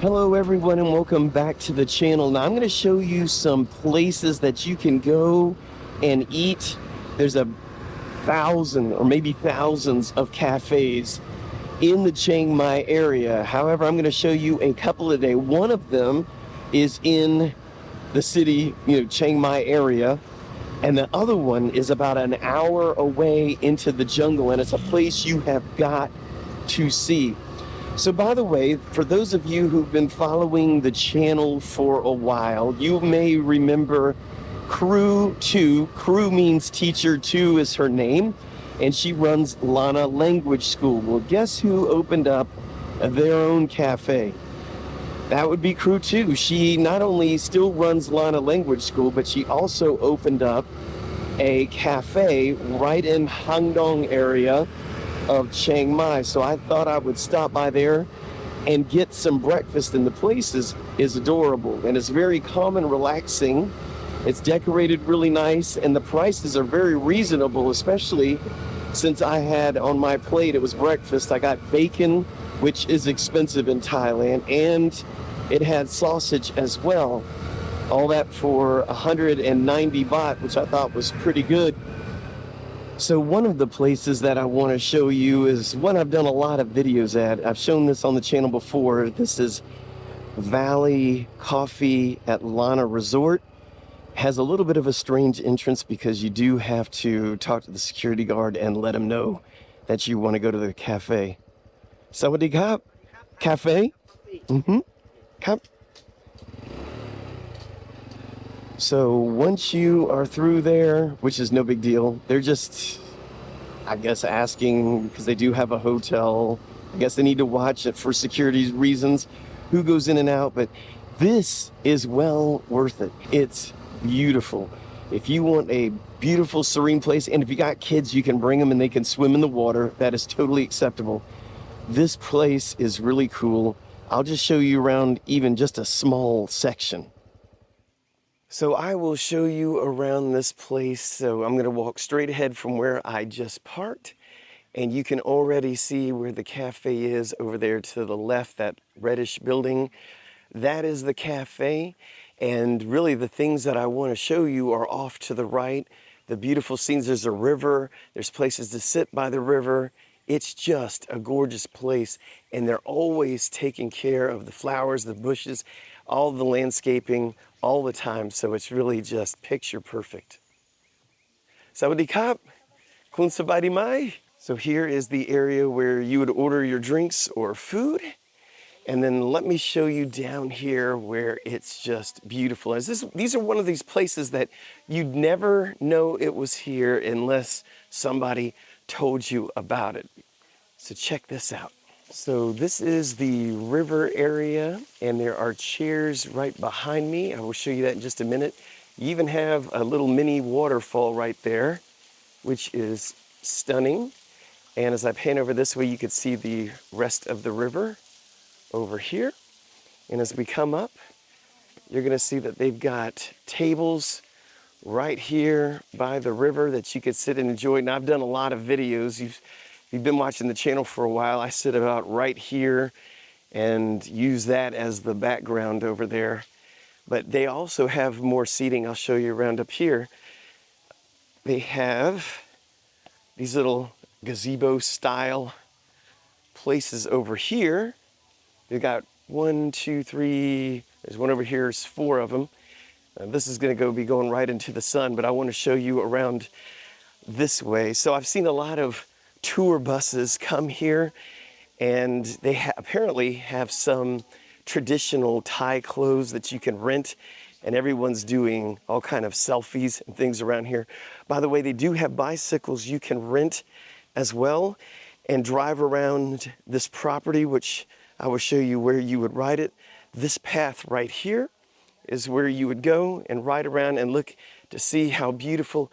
Hello everyone and welcome back to the channel. Now I'm going to show you some places that you can go and eat. There's 1,000 or maybe thousands of cafes in the Chiang Mai area. However, I'm going to show you a couple today. One of them is in the city, Chiang Mai area, and the other one is about an hour away into the jungle, and it's a place you have got to see. So by the way, for those of you who've been following the channel for a while, you may remember Crew 2. Crew means teacher, 2 is her name, and she runs Lana Language School. Well, guess who opened up their own cafe? That would be Crew 2. She not only still runs Lana Language School, but she also opened up a cafe right in Hangdong area of Chiang Mai. So I thought I would stop by there and get some breakfast, and the place is adorable and it's very calm and relaxing. It's decorated really nice and the prices are very reasonable, especially since I had on my plate, it was breakfast. I got bacon, which is expensive in Thailand, and it had sausage as well. All that for 190 baht, which I thought was pretty good. So one of the places that I want to show you is one I've done a lot of videos at. I've shown this on the channel before. This is Valley Coffee at Lana Resort. Has a little bit of a strange entrance because you do have to talk to the security guard and let him know that you want to go to the cafe. Sawadee Kap. Cafe? Kap. So once you are through there, which is no big deal, they're just, I guess, asking because they do have a hotel. I guess they need to watch it for security reasons, who goes in and out, but this is well worth it. It's beautiful. If you want a beautiful, serene place, and if you got kids, you can bring them and they can swim in the water. That is totally acceptable. This place is really cool. I'll just show you around even just a small section. So I will show you around this place. So I'm going to walk straight ahead from where I just parked, and you can already see where the cafe is over there to the left, that reddish building. That is the cafe, and really the things that I want to show you are off to the right. The beautiful scenes, there's a river, there's places to sit by the river. It's just a gorgeous place, and they're always taking care of the flowers, the bushes, all the landscaping all the time, so it's really just picture perfect. Sawadee Kap, Kun Sabadi Mai. So here is the area where you would order your drinks or food, and then let me show you down here where it's just beautiful. These are one of these places that you'd never know it was here unless somebody told you about it. So check this out. So this is the river area, and there are chairs right behind me. I will show you that in just a minute. You even have a little mini waterfall right there, which is stunning. And as I pan over this way, you can see the rest of the river over here. And as we come up, you're gonna see that they've got tables right here by the river that you could sit and enjoy. Now, I've done a lot of videos. You've been watching the channel for a while. I sit about right here and use that as the background over there. But they also have more seating. I'll show you around up here. They have these little gazebo style places over here. They've got 1, 2, 3, there's one over here, there's 4 of them. This is gonna be going right into the sun, but I wanna show you around this way. So I've seen a lot of tour buses come here, and they apparently have some traditional Thai clothes that you can rent, and everyone's doing all kind of selfies and things around here. By the way, they do have bicycles you can rent as well and drive around this property, which I will show you where you would ride it. This path right here is where you would go and ride around and look to see how beautiful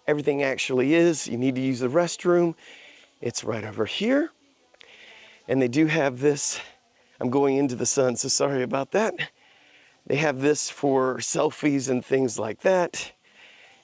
everything actually is. You need to use the restroom. It's right over here. And they do have this, I'm going into the sun, so sorry about that. They have this for selfies and things like that.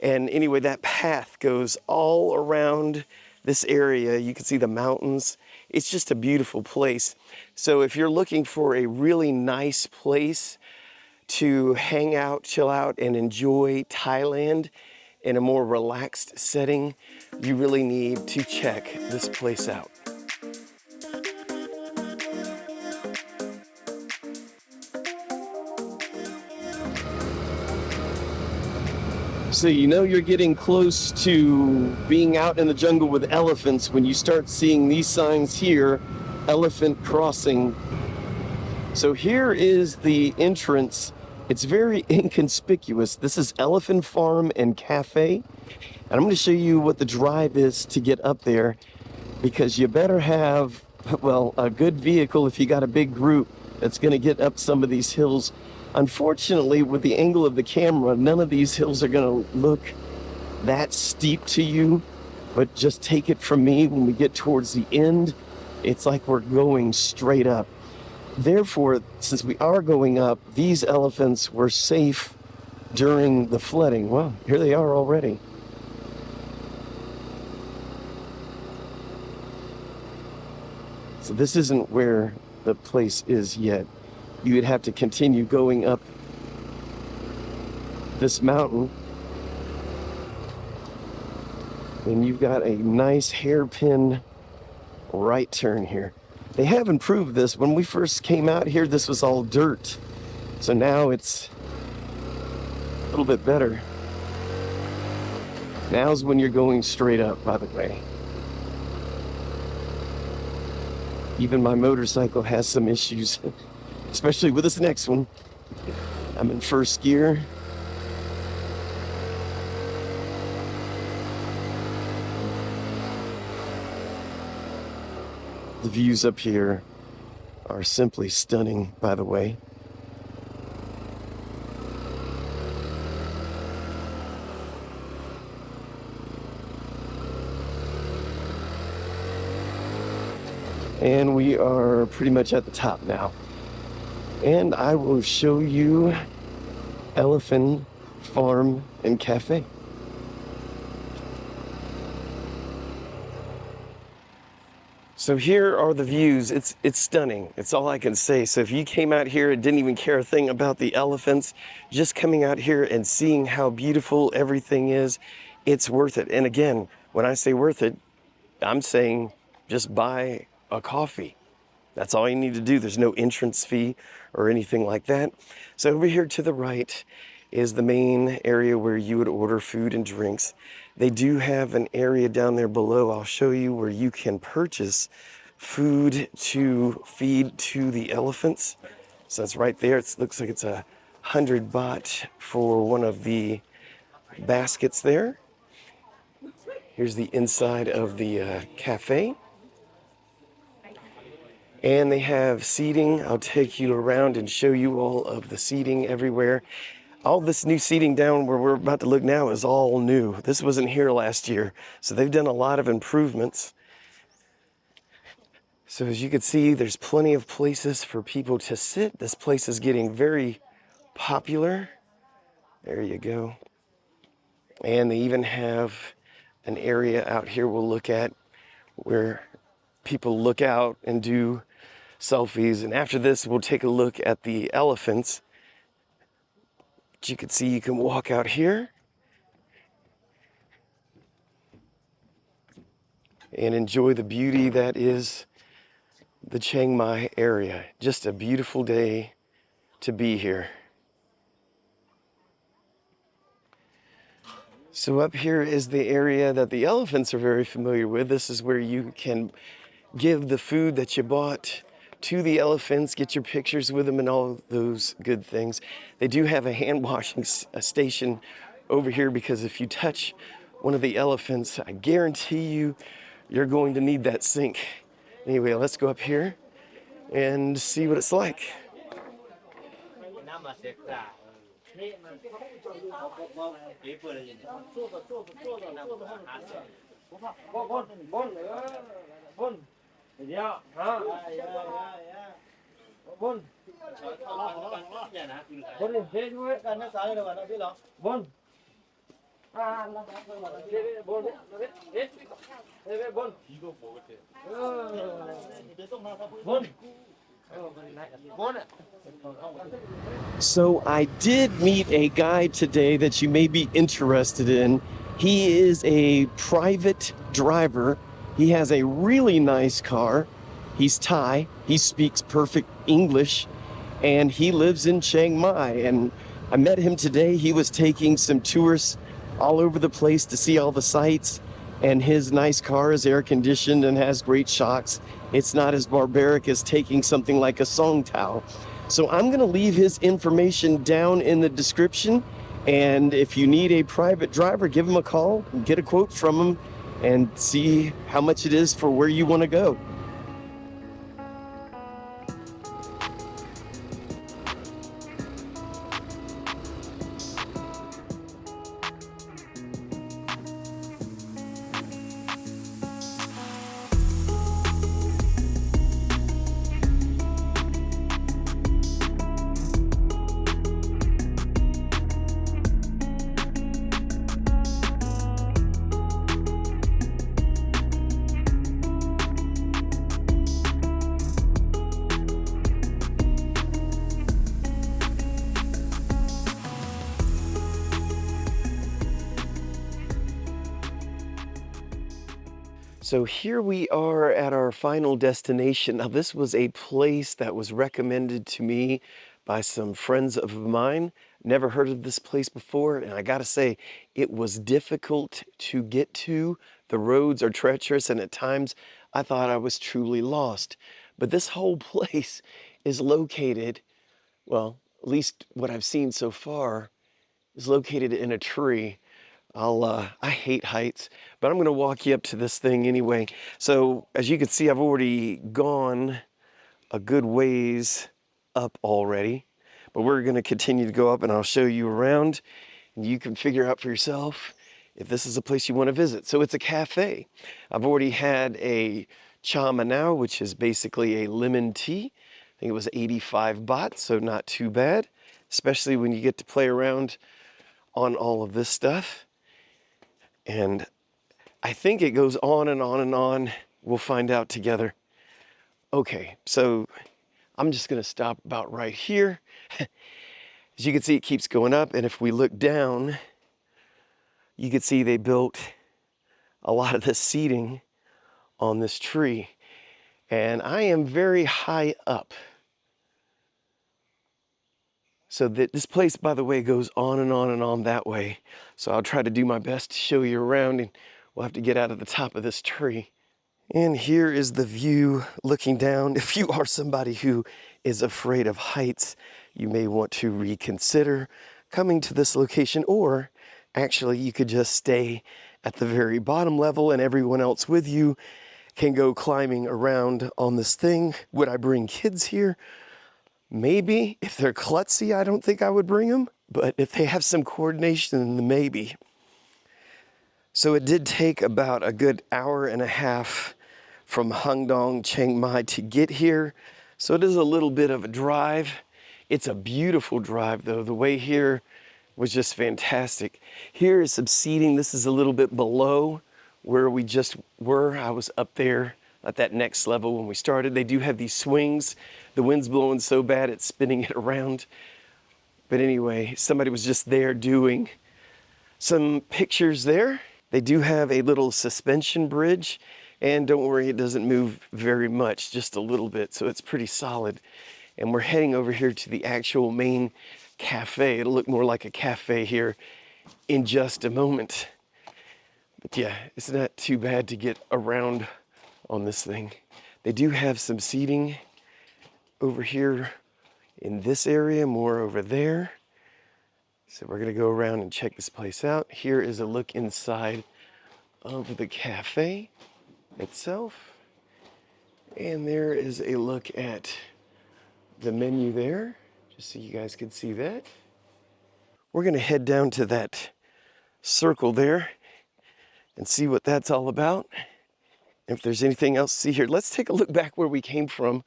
And anyway, that path goes all around this area. You can see the mountains. It's just a beautiful place. So if you're looking for a really nice place to hang out, chill out, and enjoy Thailand in a more relaxed setting, you really need to check this place out. So you know you're getting close to being out in the jungle with elephants when you start seeing these signs here, elephant crossing. So here is the entrance. It's very inconspicuous. This is Elephant Farm and Cafe. And I'm going to show you what the drive is to get up there, because you better have, well, a good vehicle if you got a big group that's going to get up some of these hills. Unfortunately, with the angle of the camera, none of these hills are going to look that steep to you, but just take it from me, when we get towards the end, it's like we're going straight up. Therefore, since we are going up, these elephants were safe during the flooding. Well, here they are already. So this isn't where the place is yet. You would have to continue going up this mountain. And you've got a nice hairpin right turn here. They have improved this. When we first came out here, this was all dirt. So now it's a little bit better. Now's when you're going straight up, by the way. Even my motorcycle has some issues, especially with this next one. I'm in first gear. The views up here are simply stunning, by the way. And we are pretty much at the top now. And I will show you Elephant Farm and Cafe. So here are the views. It's stunning. It's all I can say. So if you came out here and didn't even care a thing about the elephants, just coming out here and seeing how beautiful everything is, it's worth it. And again, when I say worth it, I'm saying just buy a coffee. That's all you need to do. There's no entrance fee or anything like that. So over here to the right is the main area where you would order food and drinks. They do have an area down there below, I'll show you, where you can purchase food to feed to the elephants. So that's right there. It looks like it's 100 baht for one of the baskets there. Here's the inside of the cafe. And they have seating. I'll take you around and show you all of the seating everywhere. All this new seating down where we're about to look now is all new. This wasn't here last year. So they've done a lot of improvements. So as you can see, there's plenty of places for people to sit. This place is getting very popular. There you go. And they even have an area out here we'll look at where people look out and do selfies. And after this, we'll take a look at the elephants. But you can see you can walk out here and enjoy the beauty that is the Chiang Mai area. Just a beautiful day to be here. So up here is the area that the elephants are very familiar with. This is where you can give the food that you bought to the elephants, get your pictures with them and all those good things. They do have a hand washing station over here, because if you touch one of the elephants, I guarantee you, you're going to need that sink. Anyway, let's go up here and see what it's like. So I did meet a guy today that you may be interested in. He is a private driver. He has a really nice car. He's Thai. He speaks perfect English, and he lives in Chiang Mai. And I met him today. He was taking some tourists all over the place to see all the sights. And his nice car is air conditioned and has great shocks. It's not as barbaric as taking something like a Song Tao. So I'm going to leave his information down in the description. And if you need a private driver, give him a call, get a quote from him, and see how much it is for where you want to go. So here we are at our final destination. Now, this was a place that was recommended to me by some friends of mine. Never heard of this place before, and I gotta say, it was difficult to get to. The roads are treacherous, and at times I thought I was truly lost. But this whole place is located, well, at least what I've seen so far, is located in a tree. I hate heights, but I'm gonna walk you up to this thing anyway. So as you can see, I've already gone a good ways up already, but we're gonna continue to go up and I'll show you around and you can figure out for yourself if this is a place you wanna visit. So it's a cafe. I've already had a cha manao, which is basically a lemon tea. I think it was 85 baht, so not too bad, especially when you get to play around on all of this stuff. And I think it goes on and on and on. We'll find out together. Okay, so I'm just gonna stop about right here. As you can see, it keeps going up, and if we look down, you can see they built a lot of the seating on this tree. And I am very high up. So this place, by the way, goes on and on and on that way. So I'll try to do my best to show you around, and we'll have to get out of the top of this tree. And here is the view looking down. If you are somebody who is afraid of heights, you may want to reconsider coming to this location, or actually you could just stay at the very bottom level and everyone else with you can go climbing around on this thing. Would I bring kids here? Maybe. If they're klutzy, I don't think I would bring them, but if they have some coordination, then maybe. So it did take about a good hour and a half from Hangdong, Chiang Mai to get here. So it is a little bit of a drive. It's a beautiful drive though. The way here was just fantastic. Here is some seating. This is a little bit below where we just were. I was up there at that next level when we started. They do have these swings. The wind's blowing so bad it's spinning it around. But anyway, somebody was just there doing some pictures there. They do have a little suspension bridge, and don't worry, it doesn't move very much, just a little bit, so it's pretty solid. And we're heading over here to the actual main cafe. It'll look more like a cafe here in just a moment. But yeah, it's not too bad to get around on this thing. They do have some seating over here in this area, more over there. So we're gonna go around and check this place out. Here is a look inside of the cafe itself. And there is a look at the menu there, just so you guys can see that. We're gonna head down to that circle there and see what that's all about. If there's anything else to see here, let's take a look back where we came from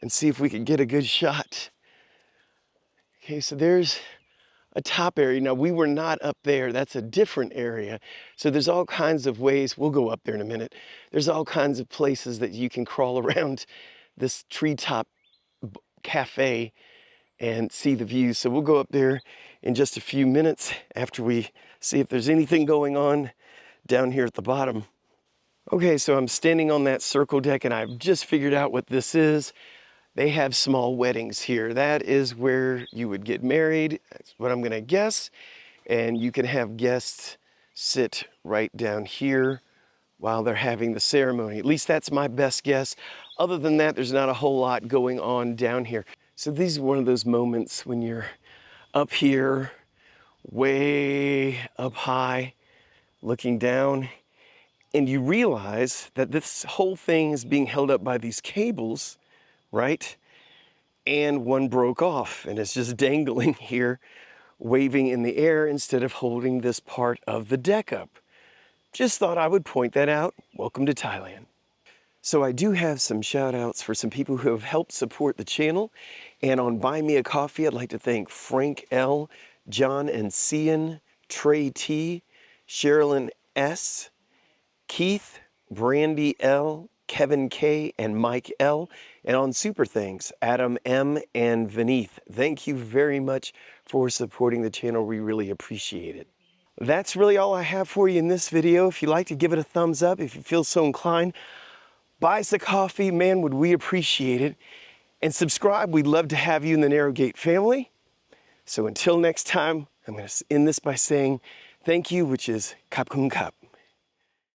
and see if we can get a good shot. Okay, so there's a top area. Now, we were not up there. That's a different area. So there's all kinds of ways. We'll go up there in a minute. There's all kinds of places that you can crawl around this treetop cafe and see the views. So we'll go up there in just a few minutes after we see if there's anything going on down here at the bottom. Okay, so I'm standing on that circle deck and I've just figured out what this is. They have small weddings here. That is where you would get married. That's what I'm gonna guess. And you can have guests sit right down here while they're having the ceremony. At least that's my best guess. Other than that, there's not a whole lot going on down here. So these are one of those moments when you're up here, way up high, looking down, and you realize that this whole thing is being held up by these cables, right? And one broke off and it's just dangling here, waving in the air instead of holding this part of the deck up. Just thought I would point that out. Welcome to Thailand. So I do have some shout outs for some people who have helped support the channel. And on Buy Me a Coffee, I'd like to thank Frank L., John and Cian, Trey T., Sherilyn S., Keith, Brandy L., Kevin K., and Mike L., and on Super Thanks, Adam M. and Vineeth. Thank you very much for supporting the channel. We really appreciate it. That's really all I have for you in this video. If you'd like to give it a thumbs up, if you feel so inclined, buy us a coffee, man, would we appreciate it. And subscribe, we'd love to have you in the Narrowgate family. So until next time, I'm going to end this by saying thank you, which is Kap Kun Kap.